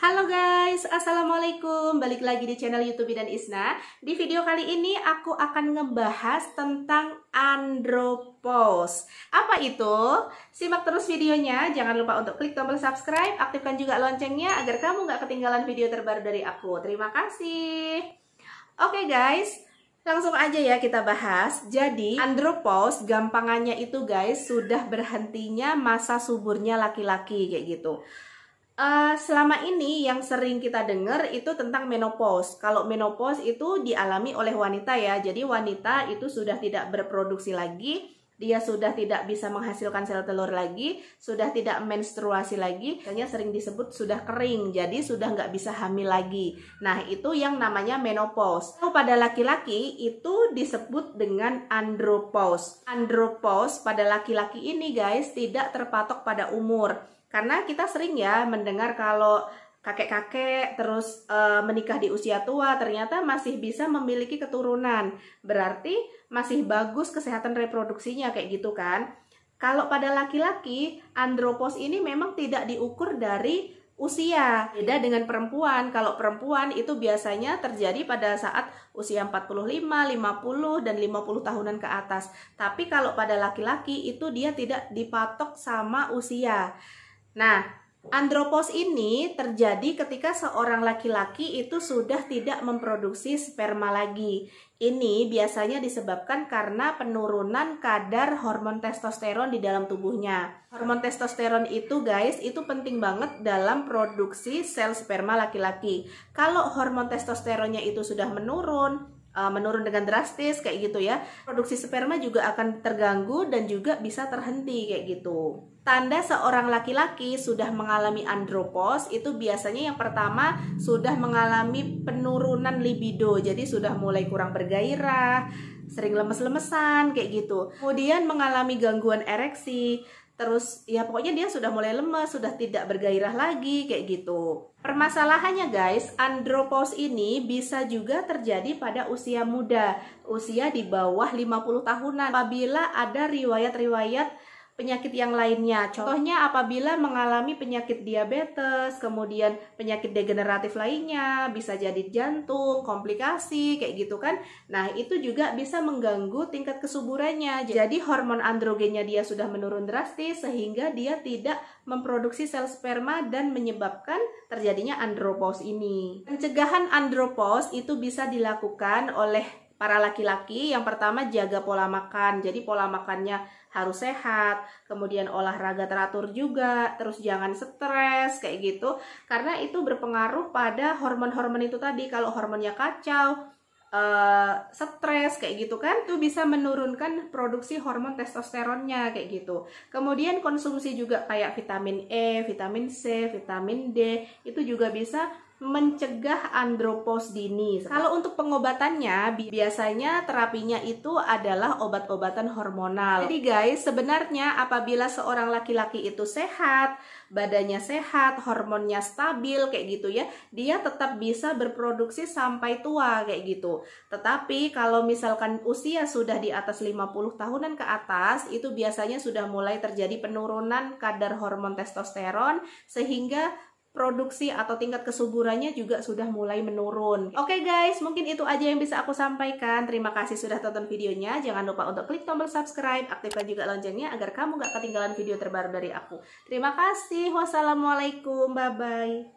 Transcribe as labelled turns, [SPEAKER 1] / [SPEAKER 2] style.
[SPEAKER 1] Halo guys, Assalamualaikum. Balik lagi di channel YouTube Bidan Isna. Di video kali ini aku akan ngebahas tentang andropause. Apa itu? Simak terus videonya. Jangan lupa untuk klik tombol subscribe, aktifkan juga loncengnya agar kamu nggak ketinggalan video terbaru dari aku. Terima kasih. Oke guys, langsung aja ya kita bahas. Jadi andropause gampangannya itu guys, sudah berhentinya masa suburnya laki-laki kayak gitu. Selama ini yang sering kita dengar itu tentang menopause. Kalau menopause itu dialami oleh wanita ya. Jadi wanita itu sudah tidak berproduksi lagi, dia sudah tidak bisa menghasilkan sel telur lagi, sudah tidak menstruasi lagi, makanya sering disebut sudah kering, jadi sudah nggak bisa hamil lagi. Nah itu yang namanya menopause. Pada laki-laki itu disebut dengan andropause. Andropause pada laki-laki ini guys tidak terpatok pada umur. Karena kita sering ya mendengar kalau kakek-kakek terus menikah di usia tua ternyata masih bisa memiliki keturunan. Berarti masih bagus kesehatan reproduksinya kayak gitu kan. Kalau pada laki-laki, andropause ini memang tidak diukur dari usia. Beda dengan perempuan. Kalau perempuan itu biasanya terjadi pada saat usia 45, 50, dan 50 tahunan ke atas. Tapi kalau pada laki-laki itu dia tidak dipatok sama usia. Nah, andropause ini terjadi ketika seorang laki-laki itu sudah tidak memproduksi sperma lagi. Ini biasanya disebabkan karena penurunan kadar hormon testosteron di dalam tubuhnya. Hormon testosteron itu guys, itu penting banget dalam produksi sel sperma laki-laki. Kalau hormon testosteronnya itu sudah menurun dengan drastis kayak gitu ya, produksi sperma juga akan terganggu dan juga bisa terhenti kayak gitu. Tanda seorang laki-laki sudah mengalami andropause itu biasanya yang pertama sudah mengalami penurunan libido, jadi sudah mulai kurang bergairah, sering lemes-lemesan kayak gitu. Kemudian mengalami gangguan ereksi, terus ya pokoknya dia sudah mulai lemes, sudah tidak bergairah lagi kayak gitu. Permasalahannya guys, andropause ini bisa juga terjadi pada usia muda, usia di bawah 50 tahunan apabila ada riwayat-riwayat penyakit yang lainnya. Contohnya apabila mengalami penyakit diabetes, kemudian penyakit degeneratif lainnya, bisa jadi jantung, komplikasi kayak gitu kan. Nah, itu juga bisa mengganggu tingkat kesuburannya. Jadi hormon androgennya dia sudah menurun drastis sehingga dia tidak memproduksi sel sperma dan menyebabkan terjadinya andropause ini. Pencegahan andropause itu bisa dilakukan oleh para laki-laki. Yang pertama jaga pola makan, jadi pola makannya harus sehat, kemudian olahraga teratur juga, terus jangan stres kayak gitu, karena itu berpengaruh pada hormon-hormon itu tadi. Kalau hormonnya kacau, stres kayak gitu kan, itu bisa menurunkan produksi hormon testosteronnya kayak gitu. Kemudian konsumsi juga kayak vitamin E, vitamin C, vitamin D, itu juga bisa mencegah andropause dini. Kalau untuk pengobatannya biasanya terapinya itu adalah obat-obatan hormonal. Jadi guys, sebenarnya apabila seorang laki-laki itu sehat, badannya sehat, hormonnya stabil kayak gitu ya, dia tetap bisa berproduksi sampai tua kayak gitu. Tetapi kalau misalkan usia sudah di atas 50 tahunan ke atas, itu biasanya sudah mulai terjadi penurunan kadar hormon testosteron sehingga produksi atau tingkat kesuburannya juga sudah mulai menurun. Oke guys, mungkin itu aja yang bisa aku sampaikan. Terima kasih sudah tonton videonya. Jangan lupa untuk klik tombol subscribe, aktifkan juga loncengnya agar kamu gak ketinggalan video terbaru dari aku. Terima kasih. Wassalamualaikum. Bye-bye.